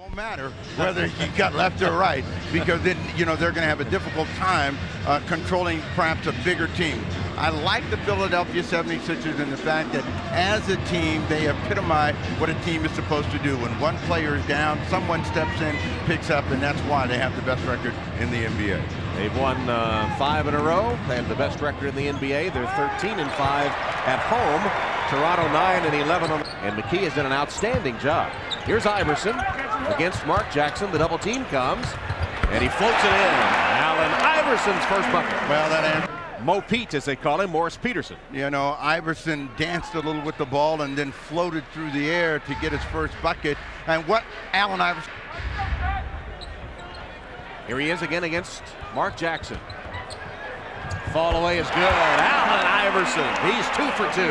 Won't matter whether you got left or right, because then they're going to have a difficult time controlling perhaps a bigger team. I like the Philadelphia 76ers in the fact that as a team they epitomize what a team is supposed to do. When one player is down, someone steps in, picks up, and that's why they have the best record in the NBA. They've won 5 in a row. They have the best record in the NBA. They're 13-5 at home. Toronto 9-11 on. And McKee has done an outstanding job. Here's Iverson against Mark Jackson. The double team comes, and he floats it in. Allen Iverson's first bucket. Well, that Mo Pete, as they call him, Morris Peterson. Iverson danced a little with the ball and then floated through the air to get his first bucket. And what Allen Iverson. Here he is again against Mark Jackson. Fall away is good. Allen Iverson, he's 2 for 2.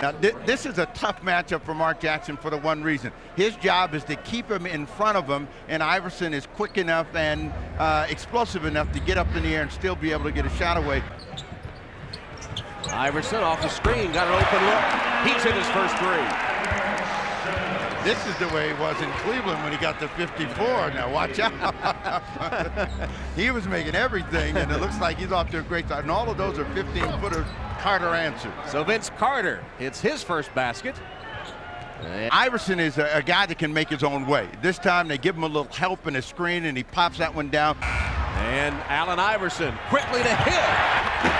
Now, this is a tough matchup for Mark Jackson for the one reason. His job is to keep him in front of him, and Iverson is quick enough and explosive enough to get up in the air and still be able to get a shot away. Iverson off the screen, got an open look. He's hit his first 3. This is the way he was in Cleveland when he got to 54. Now watch out. He was making everything, and it looks like he's off to a great start. And all of those are 15-footers. Carter answered. So Vince Carter hits his first basket. Iverson is a guy that can make his own way. This time they give him a little help in his screen, and he pops that one down. And Allen Iverson quickly to Hill.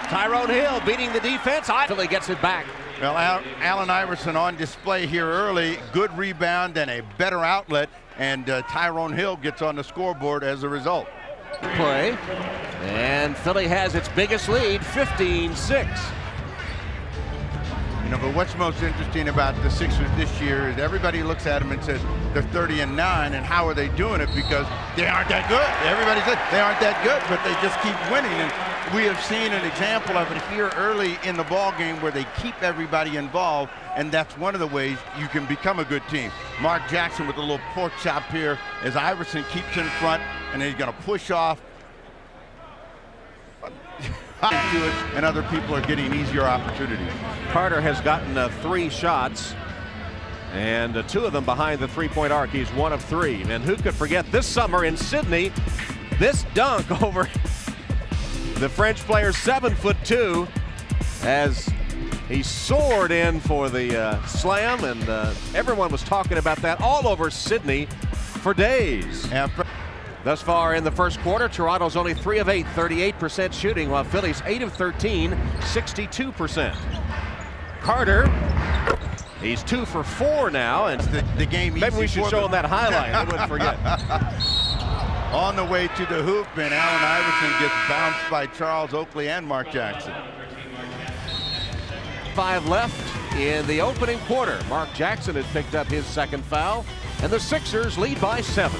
Tyrone Hill beating the defense. Philly gets it back. Well, Allen Iverson on display here early. Good rebound and a better outlet. And Tyrone Hill gets on the scoreboard as a result. Play. And Philly has its biggest lead, 15-6. But what's most interesting about the Sixers this year is everybody looks at them and says they're 30-9, and how are they doing it? Because they aren't that good. Everybody said they aren't that good, but they just keep winning. And we have seen an example of it here early in the ball game where they keep everybody involved, and that's one of the ways you can become a good team. Mark Jackson with a little pork chop here as Iverson keeps in front, and then he's going to push off. To it, and other people are getting easier opportunities. Carter has gotten 3 shots, and 2 of them behind the three-point arc. He's 1 of 3. And who could forget this summer in Sydney, this dunk over the French player, 7'2", as he soared in for the slam, and everyone was talking about that all over Sydney for days. Thus far in the first quarter, Toronto's only 3 of 8, 38% shooting, while Philly's 8 of 13, 62%. Carter, he's 2 for 4 now, and the game. Maybe we should show him that highlight. I wouldn't forget. On the way to the hoop, and Allen Iverson gets bounced by Charles Oakley and Mark Jackson. 5 left in the opening quarter. Mark Jackson has picked up his second foul, and the Sixers lead by 7.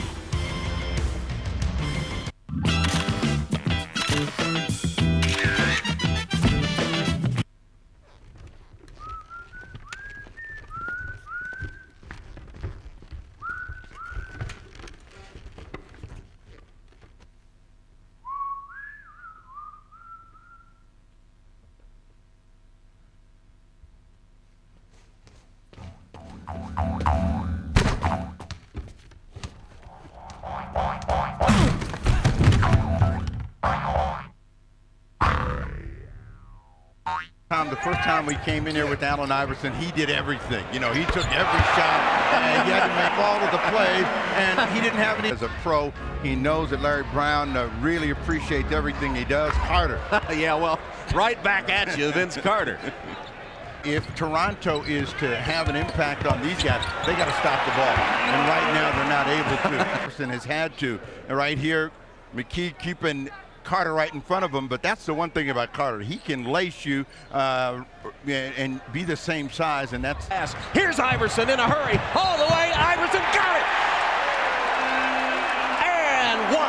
The first time we came in here with Allen Iverson, he did everything. He took every shot, and he had to make all of the plays, and he didn't have any. As a pro, he knows that Larry Brown really appreciates everything he does. Carter. Yeah, well, right back at you, Vince Carter. If Toronto is to have an impact on these guys, they got to stop the ball. And right now, they're not able to. Iverson has had to. And right here, McKee keeping Carter right in front of him, but that's the one thing about Carter. He can lace you and be the same size, and that's... Here's Iverson in a hurry. All the way, Iverson got it! And 1.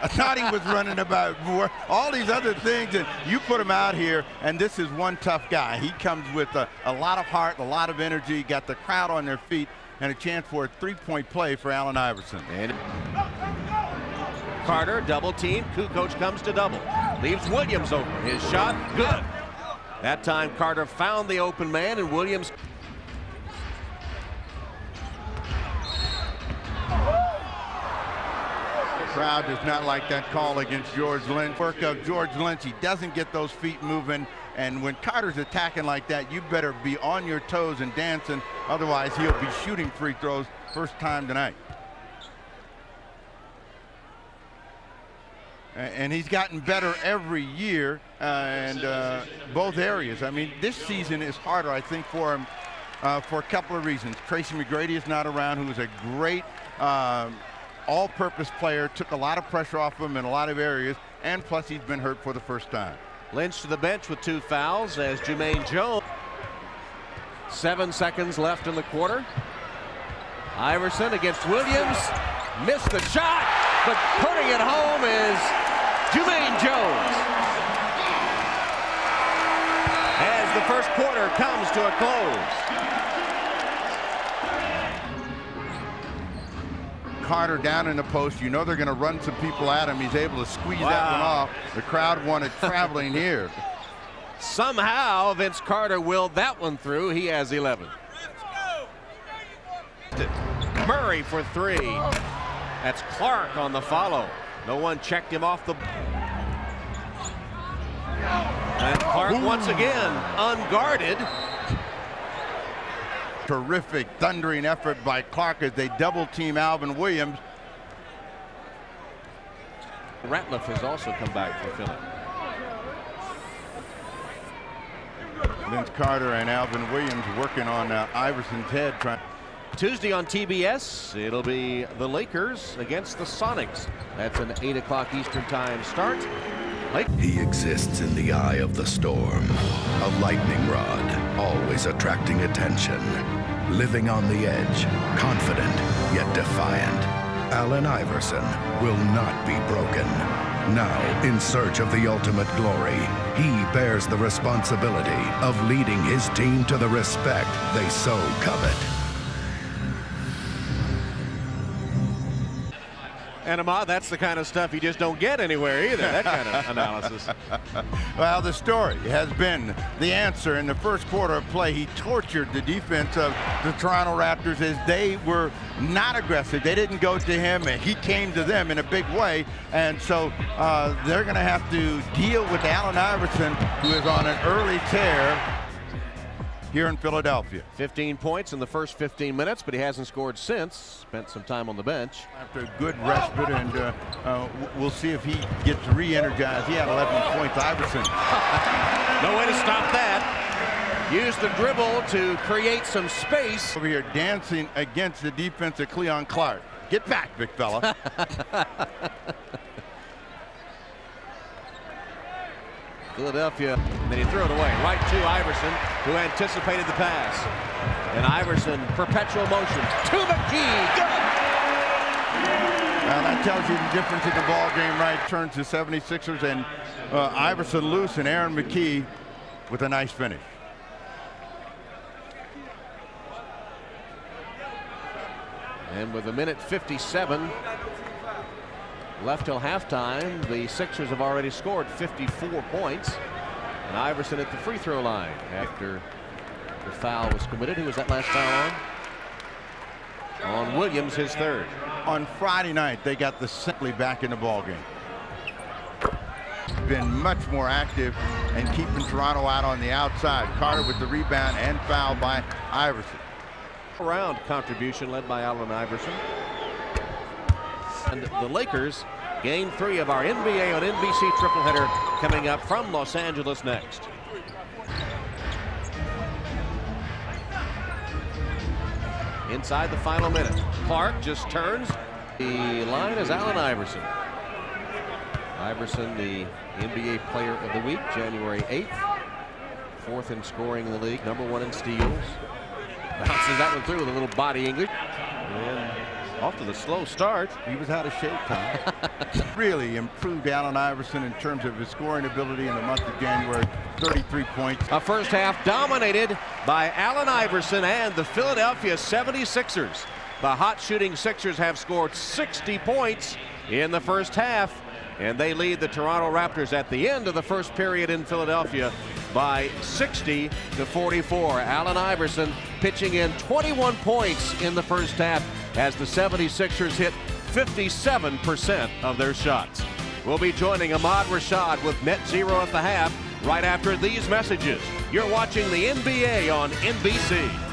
I thought he was running about more, all these other things, and you put him out here, and this is one tough guy. He comes with a lot of heart, a lot of energy, got the crowd on their feet, and a chance for a three-point play for Allen Iverson. And Carter, double team. Kukoc comes to double. Leaves Williams open. His shot, good. That time Carter found the open man, and Williams. The crowd does not like that call against George Lynch. Work of George Lynch, he doesn't get those feet moving, and when Carter's attacking like that, you better be on your toes and dancing, otherwise he'll be shooting free throws first time tonight. And he's gotten better every year, both areas. I mean, this season is harder, I think, for him for a couple of reasons. Tracy McGrady is not around, who was a great all-purpose player, took a lot of pressure off him in a lot of areas, and plus he's been hurt for the first time. Lynch to the bench with 2 fouls as Jermaine Jones. 7 seconds left in the quarter. Iverson against Williams. Missed the shot, but putting it home is Jermaine Jones. As the first quarter comes to a close. Carter down in the post. You know they're going to run some people at him. He's able to squeeze that one off. The crowd wanted traveling here. Somehow Vince Carter willed that one through. He has 11. Murray for 3. That's Clark on the follow. No one checked him off the. And Clark once again unguarded. Terrific thundering effort by Clark as they double team Alvin Williams. Ratliff has also come back for Philly. Vince Carter and Alvin Williams working on Iverson's head. Tuesday on TBS, it'll be the Lakers against the Sonics. That's an 8 o'clock Eastern time start. He exists in the eye of the storm, a lightning rod, always attracting attention. Living on the edge, confident yet defiant. Allen Iverson will not be broken. Now, in search of the ultimate glory, he bears the responsibility of leading his team to the respect they so covet. And Ahmad, that's the kind of stuff you just don't get anywhere either, that kind of analysis. Well, the story has been the answer in the first quarter of play. He tortured the defense of the Toronto Raptors as they were not aggressive. They didn't go to him, and he came to them in a big way. And so they're going to have to deal with Allen Iverson, who is on an early tear here in Philadelphia. 15 points in the first 15 minutes, but he hasn't scored since. Spent some time on the bench. After a good respite, and we'll see if he gets re-energized. He had 11 points, Iverson. No way to stop that. Use the dribble to create some space. Over here dancing against the defense of Cleon Clark. Get back, big fella. Philadelphia, and then he threw it away right to Iverson, who anticipated the pass. And Iverson, perpetual motion to McKee. Good! Now that tells you the difference in the ball game, right? Turns the 76ers and Iverson loose, and Aaron McKee with a nice finish. And with 1:57 left till halftime, the Sixers have already scored 54 points. And Iverson at the free throw line after the foul was committed. Who was that last foul on? On Williams, his third. On Friday night, they got the Simply back in the ball game. Been much more active and keeping Toronto out on the outside. Carter with the rebound and foul by Iverson. Round contribution led by Allen Iverson. And the Lakers, game 3 of our NBA on NBC triple header coming up from Los Angeles next. Inside the final minute, Clark just turns. The line is Allen Iverson. Iverson, the NBA Player of the Week, January 8th. 4th in scoring in the league, #1 in steals. Bounces that one through with a little body English. And off to the slow start. He was out of shape, Tom. Really improved Allen Iverson in terms of his scoring ability in the month of January. 33 points. A first half dominated by Allen Iverson and the Philadelphia 76ers. The hot shooting Sixers have scored 60 points in the first half. And they lead the Toronto Raptors at the end of the first period in Philadelphia by 60-44. Allen Iverson pitching in 21 points in the first half as the 76ers hit 57% of their shots. We'll be joining Ahmad Rashad with net zero at the half right after these messages. You're watching the NBA on NBC.